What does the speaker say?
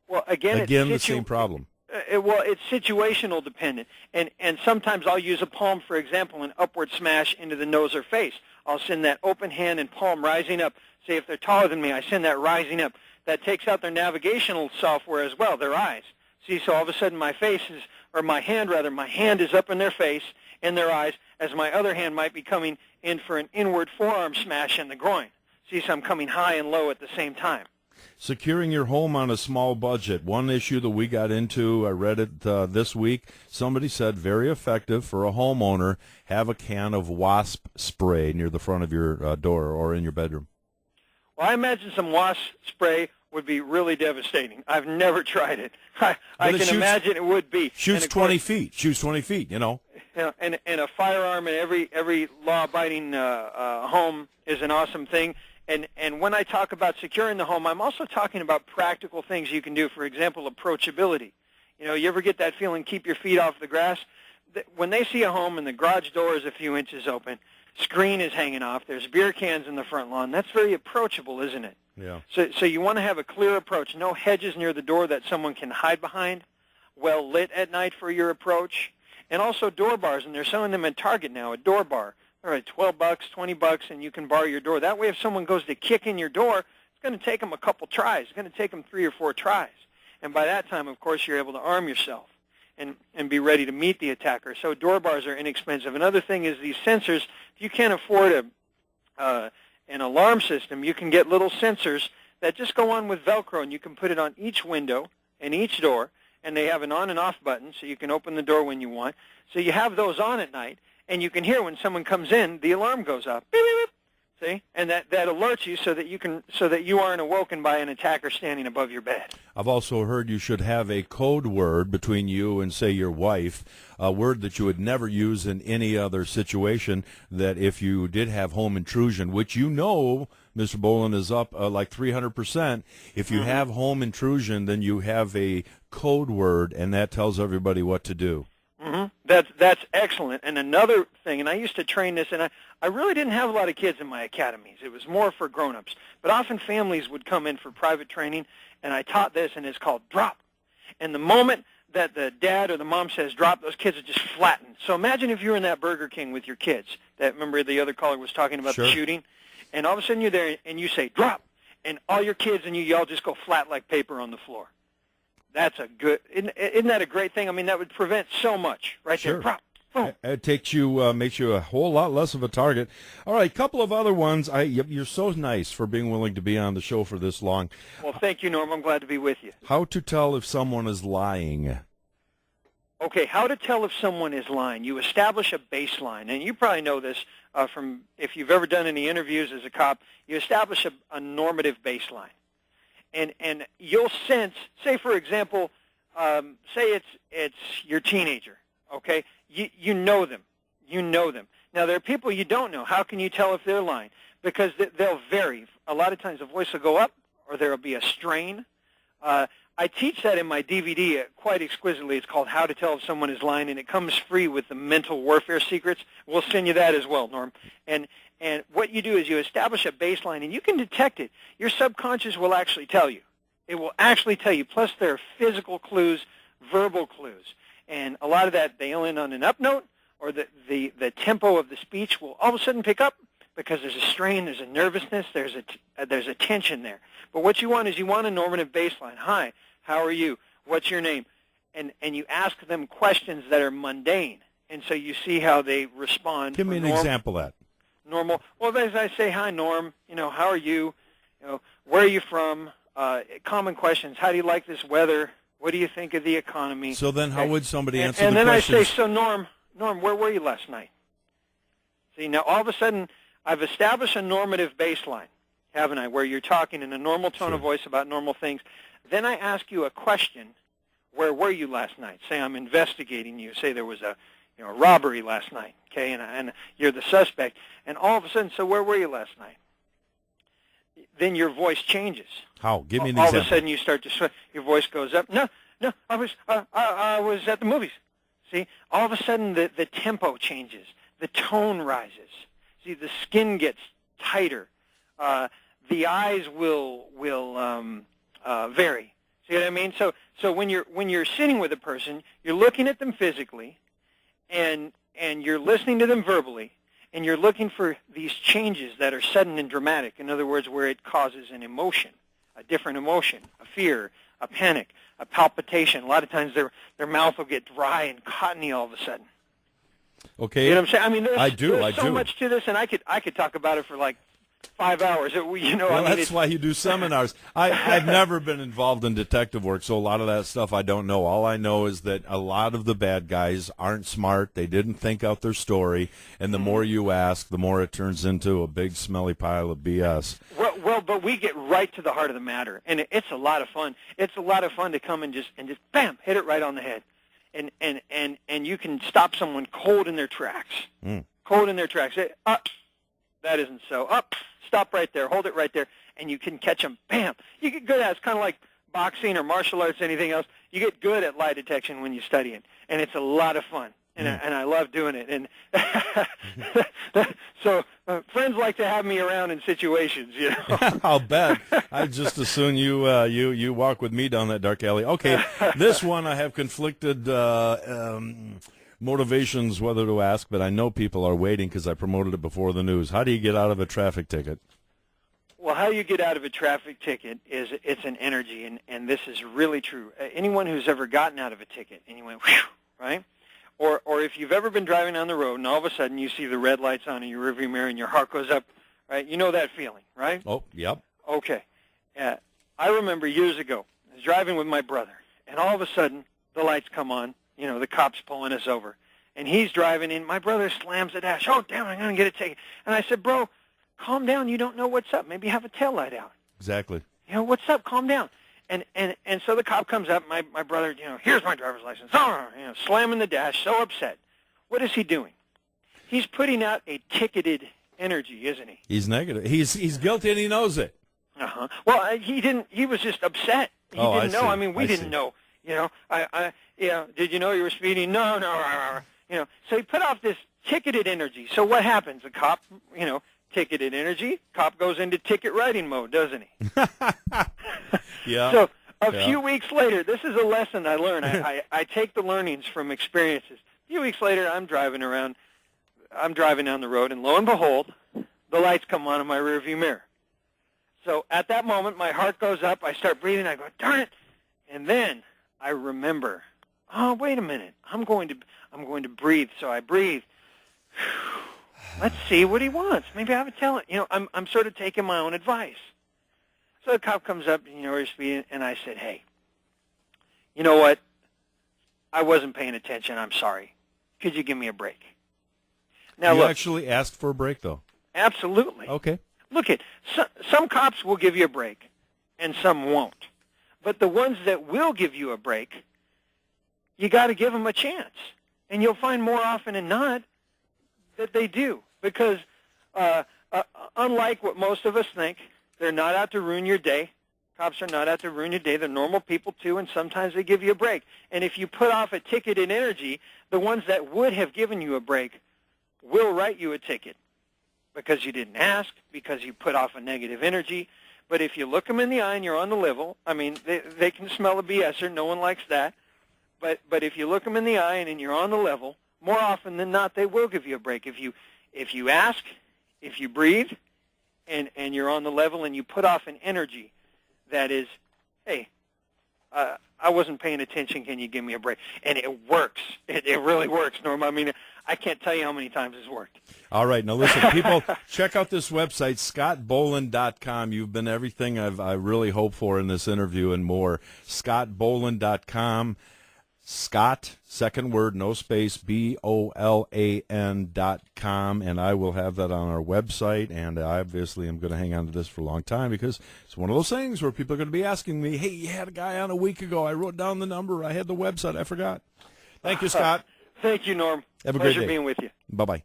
Well, again, the same problem. It's situational dependent, and sometimes I'll use a palm, for example, an upward smash into the nose or face. I'll send that open hand and palm rising up. Say if they're taller than me, I send that rising up. That takes out their navigational software as well, their eyes. See, so all of a sudden my hand is up in their face, in their eyes, as my other hand might be coming in for an inward forearm smash in the groin. See, so I'm coming high and low at the same time. Securing your home on a small budget. One issue that we got into, I read it this week, somebody said very effective for a homeowner, have a can of wasp spray near the front of your door or in your bedroom. Well, I imagine some wasp spray would be really devastating. I've never tried it. I can imagine it would be. Shoots 20 feet. Shoots 20 feet, you know. And a firearm in every law-abiding home is an awesome thing. And when I talk about securing the home, I'm also talking about practical things you can do. For example, approachability. You know, you ever get that feeling, keep your feet off the grass? When they see a home and the garage door is a few inches open, screen is hanging off, there's beer cans in the front lawn, that's very approachable, isn't it? Yeah. So you want to have a clear approach. No hedges near the door that someone can hide behind, well lit at night for your approach, and also door bars, and they're selling them at Target now, a door bar. All right, $12, $20, and you can bar your door. That way, if someone goes to kick in your door, it's going to take them a couple tries. It's going to take them 3 or 4 tries. And by that time, of course, you're able to arm yourself and be ready to meet the attacker. So door bars are inexpensive. Another thing is these sensors. If you can't afford an alarm system, you can get little sensors that just go on with Velcro, and you can put it on each window and each door, and they have an on and off button, so you can open the door when you want. So you have those on at night, and you can hear when someone comes in, the alarm goes up. Beep, beep, beep. See, and that alerts you so that you aren't awoken by an attacker standing above your bed. I've also heard you should have a code word between you and, say, your wife, a word that you would never use in any other situation, that if you did have home intrusion, which you know, Mr. Bolan, is up like 300%, if you have home intrusion, then you have a code word, and that tells everybody what to do. Mm-hmm. That's excellent. And another thing, and I used to train this, and I really didn't have a lot of kids in my academies. It was more for grown-ups. But often families would come in for private training, and I taught this, and it's called drop. And the moment that the dad or the mom says drop, those kids are just flattened. So imagine if you were in that Burger King with your kids. Remember the other caller was talking about the shooting? And all of a sudden you're there, and you say drop, and all your kids and you all just go flat like paper on the floor. That's a good, isn't that a great thing? I mean, that would prevent so much right there. Prop, boom. It takes you, makes you a whole lot less of a target. All right, couple of other ones. You're so nice for being willing to be on the show for this long. Well, thank you, Norm. I'm glad to be with you. How to tell if someone is lying? Okay, how to tell if someone is lying. You establish a baseline, and you probably know this from if you've ever done any interviews as a cop. You establish a normative baseline. And you'll sense, say for example, say it's your teenager, okay? You know them. You know them. Now, there are people you don't know. How can you tell if they're lying? Because they'll vary. A lot of times the voice will go up or there will be a strain. I teach that in my DVD quite exquisitely. It's called How to Tell If Someone is Lying, and it comes free with the mental warfare secrets. We'll send you that as well, Norm. And what you do is you establish a baseline, and you can detect it. Your subconscious will actually tell you. It will actually tell you. Plus, there are physical clues, verbal clues. And a lot of that, they end on an up note, or the tempo of the speech will all of a sudden pick up because there's a strain, there's a nervousness, there's a tension there. But what you want is you want a normative baseline. Hi, how are you? What's your name? And you ask them questions that are mundane. And so you see how they respond. Give me an example of that. Normal. Well, as I say, hi, Norm. How are you? Where are you from? Common questions. How do you like this weather? What do you think of the economy? So then how would somebody answer the questions? And then questions? I say, so Norm, where were you last night? See, now all of a sudden I've established a normative baseline, haven't I, where you're talking in a normal tone of voice about normal things. Then I ask you a question, where were you last night? Say I'm investigating you. Say there was a robbery last night, okay, and you're the suspect. And all of a sudden, so where were you last night? Then your voice changes. How? Give me an example. All of a sudden, you start to your voice goes up. No, I was at the movies. See, all of a sudden, the tempo changes, the tone rises. See, the skin gets tighter. The eyes will vary. See what I mean? So when you're sitting with a person, you're looking at them physically, and you're listening to them verbally, and you're looking for these changes that are sudden and dramatic. In other words, where it causes an emotion, a different emotion, a fear, a panic, a palpitation. A lot of times their mouth will get dry and cottony all of a sudden. Okay. You know what I'm saying? I mean, there's so do. much to this, and I could talk about it for like 5 hours. Well, that's why you do seminars. I've never been involved in detective work, so a lot of that stuff I don't know. All I know is that a lot of the bad guys aren't smart. They didn't think out their story, and the more you ask, the more it turns into a big smelly pile of BS. Well, but we get right to the heart of the matter, and it's a lot of fun. It's a lot of fun to come and just bam, hit it right on the head, and you can stop someone cold in their tracks. Cold in their tracks. That isn't so. Stop right there. Hold it right there, and you can catch them. Bam. You get good at it. It's kind of like boxing or martial arts, anything else. You get good at lie detection when you study it, and it's a lot of fun, and I love doing it. And so friends like to have me around in situations, you know. I'll bet. I just as soon you walk with me down that dark alley. Okay, this one I have conflicted motivations whether to ask, but I know people are waiting because I promoted it before the news. How do you get out of a traffic ticket? Well, how you get out of a traffic ticket is it's an energy, and this is really true. Anyone who's ever gotten out of a ticket and you went, whew, right? Or if you've ever been driving on the road and all of a sudden you see the red lights on in your rearview mirror and your heart goes up, right? You know that feeling, right? Oh, yep. Okay. I remember years ago, I was driving with my brother, and all of a sudden the lights come on. You know, the cop's pulling us over. And he's driving in. My brother slams the dash. Oh, damn, I'm going to get a ticket. And I said, bro, calm down. You don't know what's up. Maybe have a taillight out. Exactly. You know, what's up? Calm down. And so the cop comes up. My brother, here's my driver's license. Oh, slamming the dash, so upset. What is he doing? He's putting out a ticketed energy, isn't he? He's negative. He's guilty and he knows it. Uh-huh. Well, he didn't. He was just upset. He didn't know. I mean, we didn't know. You know, did you know you were speeding? No. So he put off this ticketed energy. So what happens? A cop, ticketed energy. Cop goes into ticket writing mode, doesn't he? Yeah. So a few weeks later, this is a lesson I learned. I take the learnings from experiences. A few weeks later, I'm driving down the road, and lo and behold, the lights come on in my rearview mirror. So at that moment, my heart goes up. I start breathing. I go, darn it. And then I remember, oh, wait a minute. I'm going to breathe. So I breathe. Let's see what he wants. Maybe I have a talent. I'm sort of taking my own advice. So the cop comes up, we're speeding, and I said, hey, you know what? I wasn't paying attention. I'm sorry. Could you give me a break? Now, you look, actually asked for a break, though? Absolutely. Okay. Look, some cops will give you a break, and some won't. But the ones that will give you a break, you got to give them a chance. And you'll find more often than not that they do. Because unlike what most of us think, they're not out to ruin your day. Cops are not out to ruin your day. They're normal people, too, and sometimes they give you a break. And if you put off a ticketed energy, the ones that would have given you a break will write you a ticket because you didn't ask, because you put off a negative energy. But if you look them in the eye and you're on the level, I mean, they can smell a BSer. No one likes that. But if you look them in the eye and you're on the level, more often than not, they will give you a break. If you ask, if you breathe, and you're on the level and you put off an energy that is, hey, I wasn't paying attention. Can you give me a break? And it works. It really works, Norm. I mean, I can't tell you how many times it's worked. All right. Now, listen, people, check out this website, scottbolan.com. You've been everything I really hope for in this interview and more. scottbolan.com. Scott, second word, no space, BOLAN.com, and I will have that on our website, and I obviously am going to hang on to this for a long time because it's one of those things where people are going to be asking me, hey, you had a guy on a week ago. I wrote down the number. I had the website. I forgot. Thank you, Scott. Thank you, Norm. Have a great day. Pleasure being with you. Bye-bye.